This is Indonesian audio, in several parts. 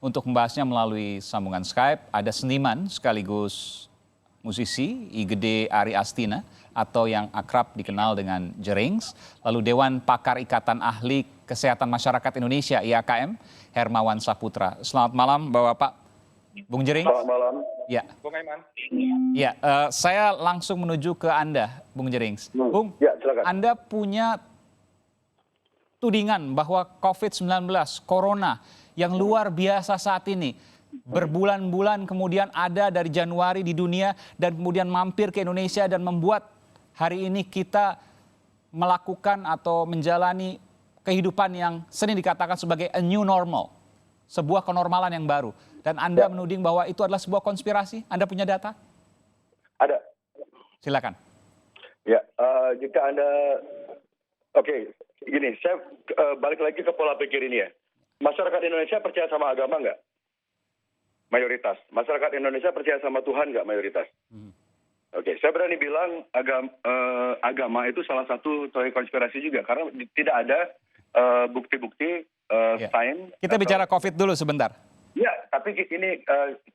Untuk membahasnya melalui sambungan Skype, ada seniman sekaligus musisi Igede Ari Astina atau yang akrab dikenal dengan Jerings, lalu Dewan Pakar Ikatan Ahli Kesehatan Masyarakat Indonesia IAKM, Hermawan Saputra. Selamat malam Bapak-Bapak. Bung Jerings. Selamat malam. Ya. Bung Aiman. Ya, saya langsung menuju ke Anda, Bung Jerings. Bung, ya, silakan. Anda punya tudingan bahwa COVID-19, Corona yang luar biasa saat ini, berbulan-bulan kemudian ada dari Januari di dunia dan kemudian mampir ke Indonesia dan membuat hari ini kita melakukan atau menjalani kehidupan yang sering dikatakan sebagai a new normal, sebuah kenormalan yang baru. Dan Anda menuding bahwa itu adalah sebuah konspirasi. Anda punya data? Ada. Silakan. Ya, jika Anda, oke, gini, saya balik lagi ke pola pikir ini ya. Masyarakat Indonesia percaya sama agama nggak? Mayoritas. Masyarakat Indonesia percaya sama Tuhan nggak? Mayoritas. Oke, saya berani bilang agama itu salah satu teori konspirasi juga. Karena tidak ada bukti-bukti sains. Kita bicara COVID dulu sebentar. Ya, tapi ini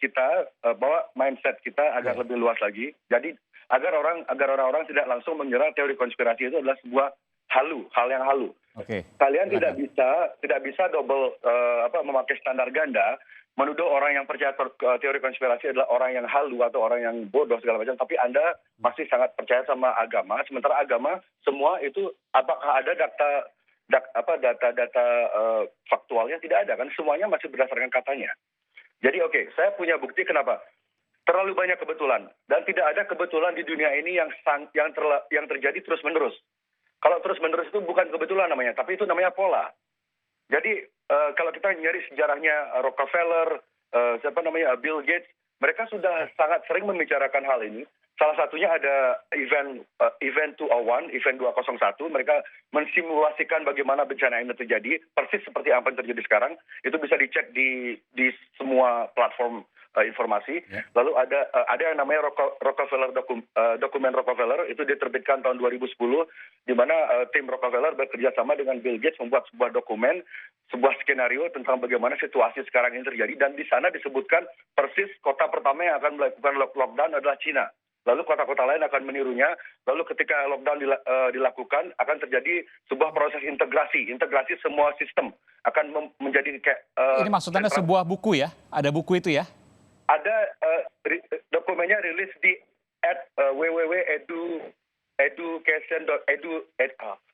kita bawa mindset kita agak lebih luas lagi. Jadi agar orang-orang tidak langsung mengira teori konspirasi itu adalah sebuah hal yang halu. Oke. Kalian tidak bisa double memakai standar ganda, menuduh orang yang percaya teori konspirasi adalah orang yang halu atau orang yang bodoh segala macam. Tapi Anda masih sangat percaya sama agama, sementara agama semua itu apakah ada data faktualnya? Tidak ada kan, semuanya masih berdasarkan katanya. Jadi oke, saya punya bukti kenapa. Terlalu banyak kebetulan dan tidak ada kebetulan di dunia ini yang terjadi terus-menerus. Kalau terus-menerus itu bukan kebetulan namanya, tapi itu namanya pola. Jadi kalau kita nyari sejarahnya Rockefeller, Bill Gates, mereka sudah sangat sering membicarakan hal ini. Salah satunya ada event 201, event 201, mereka mensimulasikan bagaimana bencana ini terjadi, persis seperti apa yang terjadi sekarang. Itu bisa dicek di semua platform informasi. Lalu ada yang namanya Rockefeller dokumen Rockefeller, itu diterbitkan tahun 2010, di mana tim Rockefeller bekerja sama dengan Bill Gates membuat sebuah dokumen, sebuah skenario tentang bagaimana situasi sekarang ini terjadi, dan di sana disebutkan persis kota pertama yang akan melakukan lockdown adalah Cina. Lalu kota-kota lain akan menirunya. Lalu ketika lockdown dilakukan, akan terjadi sebuah proses integrasi semua sistem akan menjadi kayak. Ini maksudnya sebuah buku ya? Ada buku itu ya? Ada dokumennya rilis di www.education.edu.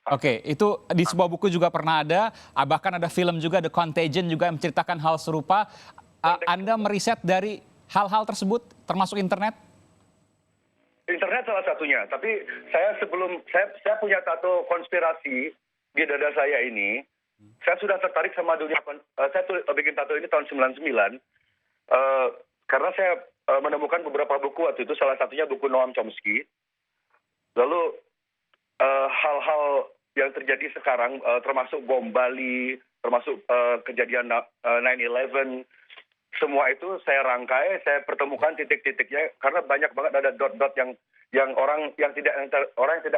Oke, itu di sebuah buku juga pernah ada, bahkan ada film juga, The Contagion juga yang menceritakan hal serupa. Anda meriset dari hal-hal tersebut, termasuk internet? Internet salah satunya, tapi saya punya tato konspirasi di dada saya ini. Saya sudah tertarik sama dunia, saya bikin tato ini tahun 99, karena saya menemukan beberapa buku waktu itu, salah satunya buku Noam Chomsky. Lalu hal-hal yang terjadi sekarang, termasuk bom Bali, termasuk kejadian 9/11, semua itu saya rangkai, saya pertemukan titik-titiknya, karena banyak banget ada dot-dot yang orang yang tidak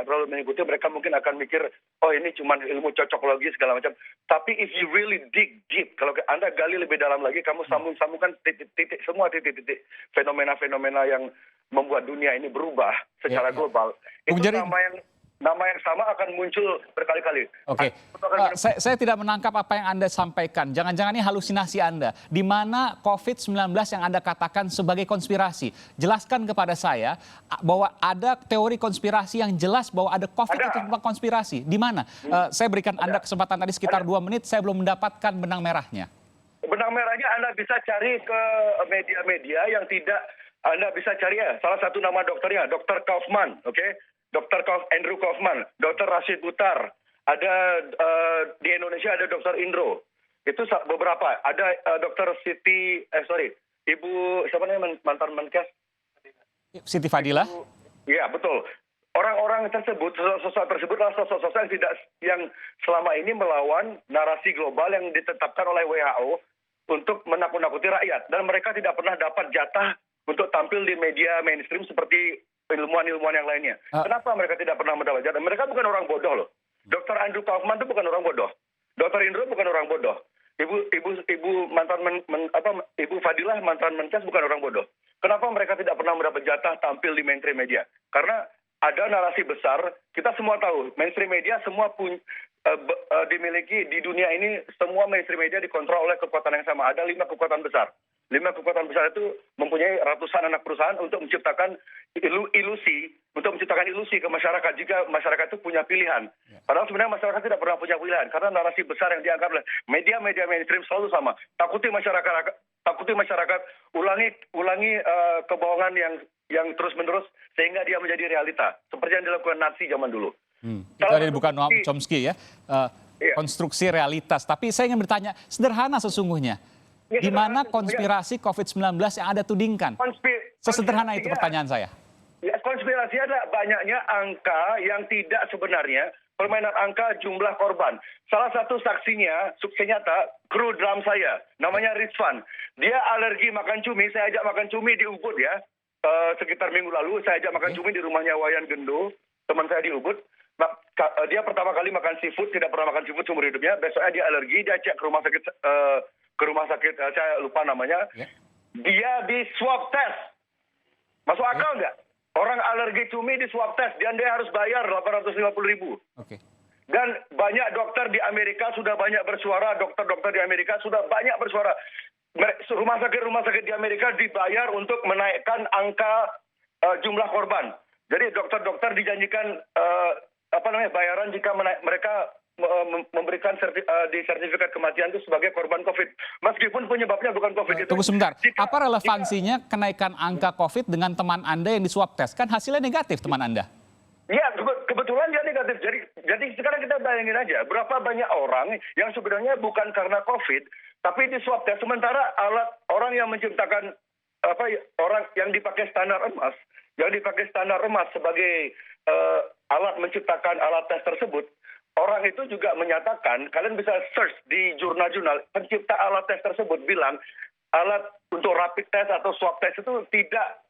terlalu mengikuti, mereka mungkin akan mikir, oh ini cuma ilmu cocokologi segala macam. Tapi if you really dig deep, kalau Anda gali lebih dalam lagi, kamu sambungkan titik-titik, semua titik-titik fenomena-fenomena yang membuat dunia ini berubah secara global. Itu nama yang sama akan muncul berkali-kali. Oke, saya tidak menangkap apa yang Anda sampaikan. Jangan-jangan ini halusinasi Anda. Di mana COVID-19 yang Anda katakan sebagai konspirasi? Jelaskan kepada saya bahwa ada teori konspirasi yang jelas bahwa ada COVID itu sebuah konspirasi. Di mana? Saya berikan Anda kesempatan tadi sekitar 2 menit, saya belum mendapatkan benang merahnya. Benang merahnya Anda bisa cari ke media-media yang tidak, Anda bisa cari ya. Salah satu nama dokternya, Dr. Kaufman, oke? Andrew Kaufman, Dr. Rashid Butar, ada di Indonesia ada Dr. Indro, itu beberapa. Ada Dr. Ibu siapa namanya mantan Menkes? Siti Fadila. Iya betul. Orang-orang tersebut, sosok tersebut adalah sosok-sosok yang selama ini melawan narasi global yang ditetapkan oleh WHO untuk menakut-nakuti rakyat, dan mereka tidak pernah dapat jatah untuk tampil di media mainstream seperti ilmuwan-ilmuwan yang lainnya. Kenapa mereka tidak pernah mendapat jatah? Mereka bukan orang bodoh loh. Dr. Andrew Kaufman itu bukan orang bodoh. Dr. Indro bukan orang bodoh. Ibu Ibu Fadilah mantan Menkes bukan orang bodoh. Kenapa mereka tidak pernah mendapat jatah tampil di mainstream media? Karena ada narasi besar, kita semua tahu, mainstream media semua dimiliki di dunia ini, semua mainstream media dikontrol oleh kekuatan yang sama. Ada 5 kekuatan besar. 5 kekuatan besar itu mempunyai ratusan anak perusahaan untuk menciptakan ilusi ke masyarakat jika masyarakat itu punya pilihan. Padahal sebenarnya masyarakat tidak pernah punya pilihan karena narasi besar yang dianggap oleh media-media mainstream selalu sama. Takuti masyarakat ulangi kebohongan yang terus-menerus sehingga dia menjadi realita seperti yang dilakukan Nazi zaman dulu. Itu ada bukan Noam Chomsky ya, konstruksi realitas. Tapi saya ingin bertanya, sederhana sesungguhnya. Di mana konspirasi COVID-19 yang Anda tudingkan? Sesederhana itu pertanyaan saya. Ya, konspirasi adalah banyaknya angka yang tidak sebenarnya, permainan angka jumlah korban. Salah satu saksinya, sukses nyata, kru drum saya, namanya Rizwan. Dia alergi makan cumi, saya ajak makan cumi di Ubud ya. Sekitar minggu lalu saya ajak makan cumi di rumahnya Wayan Gendo, teman saya di Ubud. Dia pertama kali makan seafood, tidak pernah makan seafood seumur hidupnya. Besoknya dia alergi, dia cek ke rumah sakit, saya lupa namanya. Dia di swab test. Masuk akal nggak? Orang alergi cumi di swab test, dan dia harus bayar 850.000. Dan banyak dokter di Amerika sudah banyak bersuara, dokter-dokter di Amerika sudah banyak bersuara. Rumah sakit di Amerika dibayar untuk menaikkan angka jumlah korban. Jadi dokter-dokter dijanjikan bayaran jika mereka memberikan di sertifikat kematian itu sebagai korban COVID. Meskipun penyebabnya bukan COVID itu. Tunggu sebentar, apa relevansinya kenaikan angka COVID dengan teman Anda yang di swab test? Kan hasilnya negatif teman Anda. Ya, kebetulan dia negatif. Jadi sekarang kita bayangin aja, berapa banyak orang yang sebenarnya bukan karena COVID, tapi di swab test. Sementara orang yang menciptakan, orang yang dipakai standar emas sebagai alat menciptakan alat tes tersebut, orang itu juga menyatakan, kalian bisa search di jurnal-jurnal, pencipta alat tes tersebut bilang alat untuk rapid test atau swab test itu tidak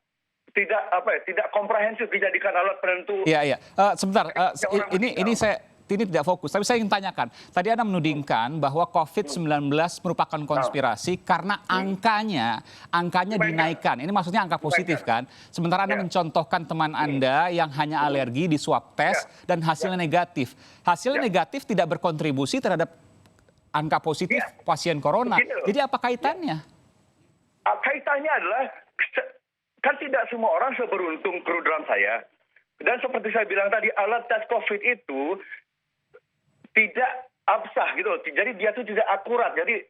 komprehensif dijadikan alat penentu. Iya. Sebentar, ini tidak fokus. Tapi saya ingin tanyakan. Tadi Anda menudingkan bahwa COVID-19 merupakan konspirasi karena angkanya dinaikkan. Ini maksudnya angka positif kan? Sementara Anda mencontohkan teman Anda yang hanya alergi di swab test dan hasilnya negatif. Hasilnya negatif tidak berkontribusi terhadap angka positif pasien corona. Jadi apa kaitannya? Kaitannya adalah kan tidak semua orang seberuntung kru drum saya. Dan seperti saya bilang tadi, alat tes COVID itu tidak absah gitu loh. Jadi dia itu tidak akurat. Jadi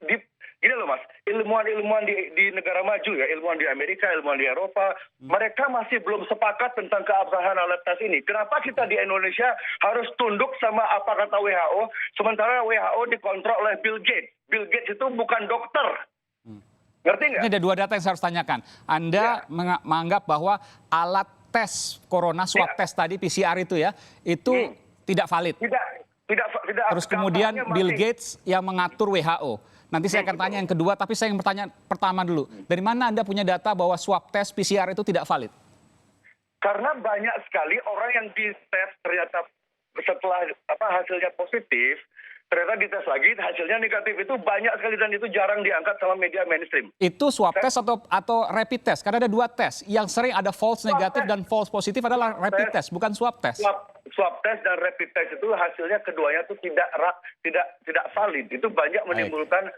gini loh Mas, ilmuwan di negara maju ya, ilmuwan di Amerika, ilmuwan di Eropa, mereka masih belum sepakat tentang keabsahan alat tes ini. Kenapa kita di Indonesia harus tunduk sama apa kata WHO, sementara WHO dikontrol oleh Bill Gates. Bill Gates itu bukan dokter. Ngerti nggak? Ini ada 2 data yang saya harus tanyakan. Anda menganggap bahwa alat tes corona, swab test tadi, PCR itu ya, itu tidak valid. Tidak. Terus kemudian Bill Gates yang mengatur WHO. Nanti saya akan tanya yang kedua, tapi saya ingin bertanya pertama dulu. Dari mana Anda punya data bahwa swab test PCR itu tidak valid? Karena banyak sekali orang yang dites ternyata setelah hasilnya positif, ternyata dites lagi hasilnya negatif. Itu banyak sekali dan itu jarang diangkat sama media mainstream. Itu swab test atau rapid test? Karena ada 2 tes. Yang sering ada false negatif dan false positif adalah rapid test, bukan swab test. Swab test dan rapid test itu hasilnya keduanya itu tidak valid. Itu banyak menimbulkan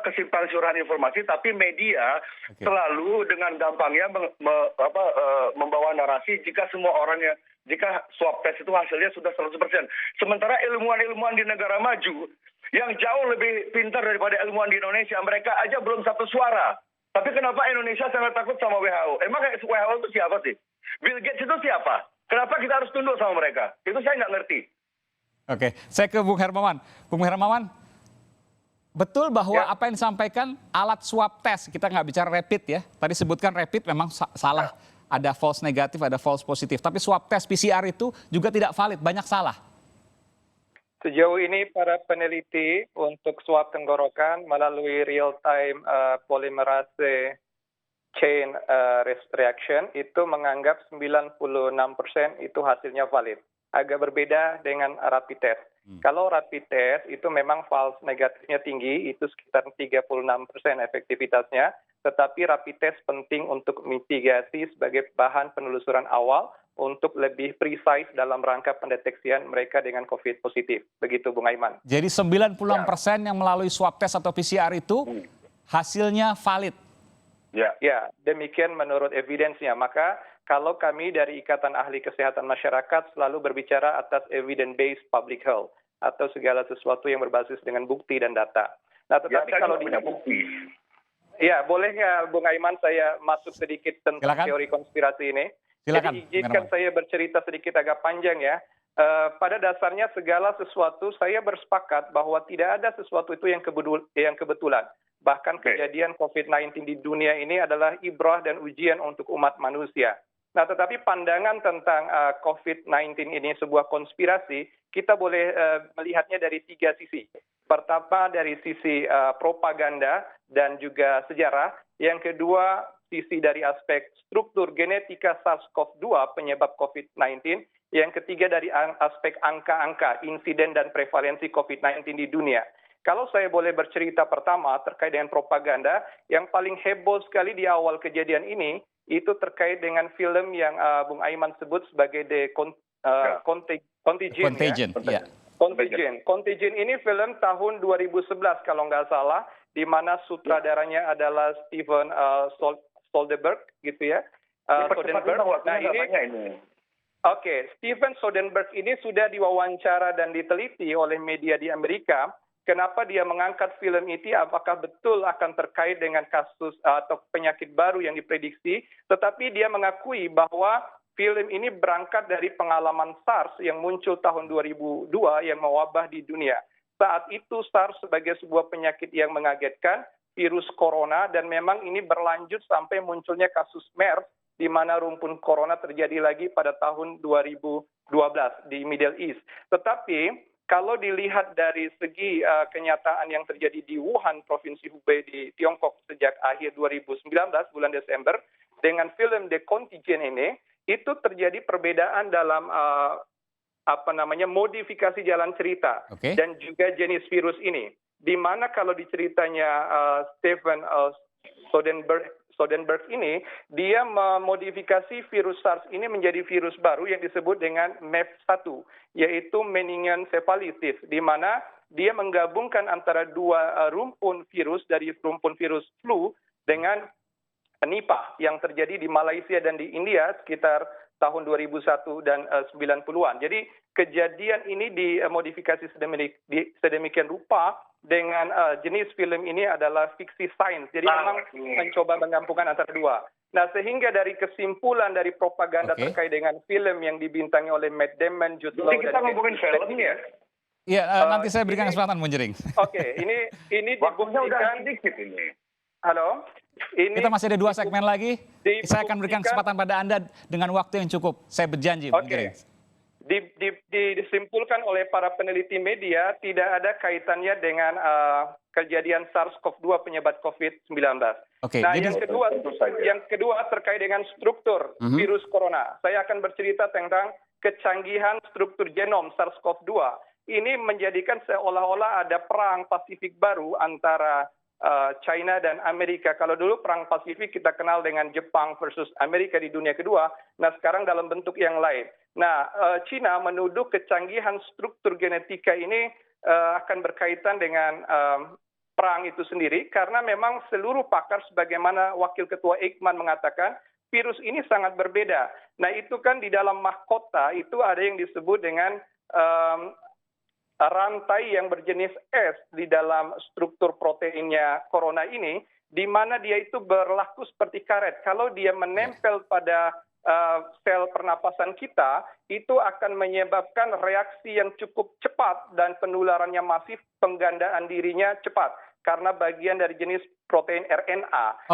kesimpang siuran informasi, tapi media selalu dengan gampangnya membawa narasi jika jika swab test itu hasilnya sudah 100%. Sementara ilmuwan-ilmuwan di negara maju yang jauh lebih pintar daripada ilmuwan di Indonesia, mereka aja belum satu suara. Tapi kenapa Indonesia sangat takut sama WHO? Emang WHO itu siapa sih? Bill Gates itu siapa? Kenapa kita harus tunduk sama mereka? Itu saya nggak ngerti. Oke, saya ke Bung Hermawan. Bung Hermawan, betul bahwa apa yang disampaikan alat swab test, kita nggak bicara rapid ya. Tadi sebutkan rapid memang salah. Ada false negatif, ada false positif. Tapi swab test PCR itu juga tidak valid, banyak salah. Sejauh ini para peneliti untuk swab tenggorokan melalui real-time polymerase chain reaction itu menganggap 96% itu hasilnya valid. Agak berbeda dengan rapid test. Kalau rapid test itu memang false negatifnya tinggi, itu sekitar 36% efektivitasnya. Tetapi rapid test penting untuk mitigasi sebagai bahan penelusuran awal untuk lebih precise dalam rangka pendeteksian mereka dengan COVID positif. Begitu, Bung Aiman. Jadi 96% yang melalui swab test atau PCR itu hasilnya valid. Ya, demikian menurut evidence-nya. Maka kalau kami dari Ikatan Ahli Kesehatan Masyarakat selalu berbicara atas evidence-based public health atau segala sesuatu yang berbasis dengan bukti dan data. Nah, tetapi kalau punya bukti. Ya, boleh nggak Bung Aiman saya masuk sedikit tentang Silakan. teori konspirasi ini? Silakan, Jadi izinkan saya bercerita sedikit agak panjang ya. Pada dasarnya segala sesuatu saya bersepakat bahwa tidak ada sesuatu itu yang kebetulan. Bahkan kejadian COVID-19 di dunia ini adalah ibrah dan ujian untuk umat manusia. Nah, tetapi pandangan tentang COVID-19 ini sebuah konspirasi, kita boleh melihatnya dari 3 sisi. Pertama dari sisi propaganda dan juga sejarah. Yang kedua, sisi dari aspek struktur genetika SARS-CoV-2 penyebab COVID-19. Yang ketiga dari aspek angka-angka, insiden dan prevalensi COVID-19 di dunia. Kalau saya boleh bercerita pertama terkait dengan propaganda, yang paling heboh sekali di awal kejadian ini, itu terkait dengan film yang Bung Aiman sebut sebagai Contagion. Ya. Contagion ini film tahun 2011 kalau nggak salah, di mana sutradaranya adalah Steven Soderbergh, gitu ya. Soderbergh. Nah ini, Steven Soderbergh ini sudah diwawancara dan diteliti oleh media di Amerika. Kenapa dia mengangkat film itu? Apakah betul akan terkait dengan kasus atau penyakit baru yang diprediksi? Tetapi dia mengakui bahwa film ini berangkat dari pengalaman SARS yang muncul tahun 2002 yang mewabah di dunia. Saat itu SARS sebagai sebuah penyakit yang mengagetkan, virus corona, dan memang ini berlanjut sampai munculnya kasus MERS, di mana rumpun corona terjadi lagi pada tahun 2012 di Middle East. Tetapi kalau dilihat dari segi kenyataan yang terjadi di Wuhan, Provinsi Hubei di Tiongkok sejak akhir 2019, bulan Desember, dengan film The Contagion ini, itu terjadi perbedaan dalam modifikasi jalan cerita dan juga jenis virus ini. Di mana kalau di ceritanya Steven Soderbergh ini, dia memodifikasi virus SARS ini menjadi virus baru yang disebut dengan MERS-1, yaitu meningoencephalitis, di mana dia menggabungkan antara dua rumpun virus dari rumpun virus flu dengan Nipah yang terjadi di Malaysia dan di India sekitar tahun 2001 dan 90-an. Jadi kejadian ini dimodifikasi sedemikian rupa dengan jenis film ini adalah fiksi sains. Jadi memang mencoba menggabungkan antara dua. Nah, sehingga dari kesimpulan dari propaganda terkait dengan film yang dibintangi oleh Matt Damon, Jude Law, kita ngomongin film ya? Iya, nanti saya berikan kesempatan, Bung Jering. Ini dibuktikan. Halo? Kita masih ada 2 segmen lagi. Saya akan berikan kesempatan pada Anda dengan waktu yang cukup. Saya berjanji, Bung Jering. Disimpulkan oleh para peneliti media tidak ada kaitannya dengan kejadian SARS-CoV-2 penyebab COVID-19. Nah, yang kedua terkait dengan struktur virus corona. Saya akan bercerita tentang kecanggihan struktur genom SARS-CoV-2. Ini menjadikan seolah-olah ada perang Pasifik baru antara China dan Amerika. Kalau dulu perang Pasifik kita kenal dengan Jepang versus Amerika di dunia kedua, nah sekarang dalam bentuk yang lain. Nah, China menuduh kecanggihan struktur genetika ini akan berkaitan dengan perang itu sendiri, karena memang seluruh pakar sebagaimana Wakil Ketua Eijkman mengatakan, virus ini sangat berbeda. Nah, itu kan di dalam mahkota itu ada yang disebut dengan rantai yang berjenis S di dalam struktur proteinnya corona ini, di mana dia itu berlaku seperti karet. Kalau dia menempel pada sel pernapasan kita, itu akan menyebabkan reaksi yang cukup cepat dan penularannya masif, penggandaan dirinya cepat. Karena bagian dari jenis protein RNA.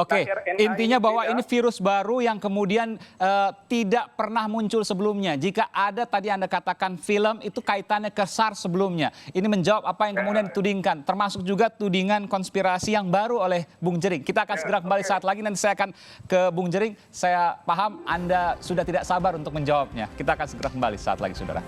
Intinya bahwa ini virus baru yang kemudian tidak pernah muncul sebelumnya. Jika ada tadi Anda katakan film itu kaitannya ke SARS sebelumnya. Ini menjawab apa yang kemudian ditudingkan. Termasuk juga tudingan konspirasi yang baru oleh Bung Jering. Kita akan segera kembali saat lagi. Nanti saya akan ke Bung Jering. Saya paham Anda sudah tidak sabar untuk menjawabnya. Kita akan segera kembali saat lagi, saudara.